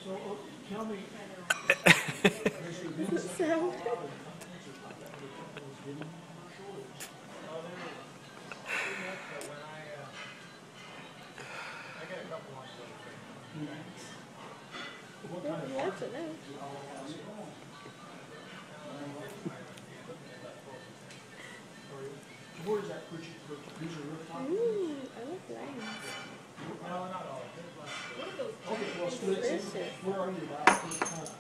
So tell me. So. What kind of That's it now. where is that producer rooftop? Ooh, I love lions. Okay, well, split. Delicious. Where are you about?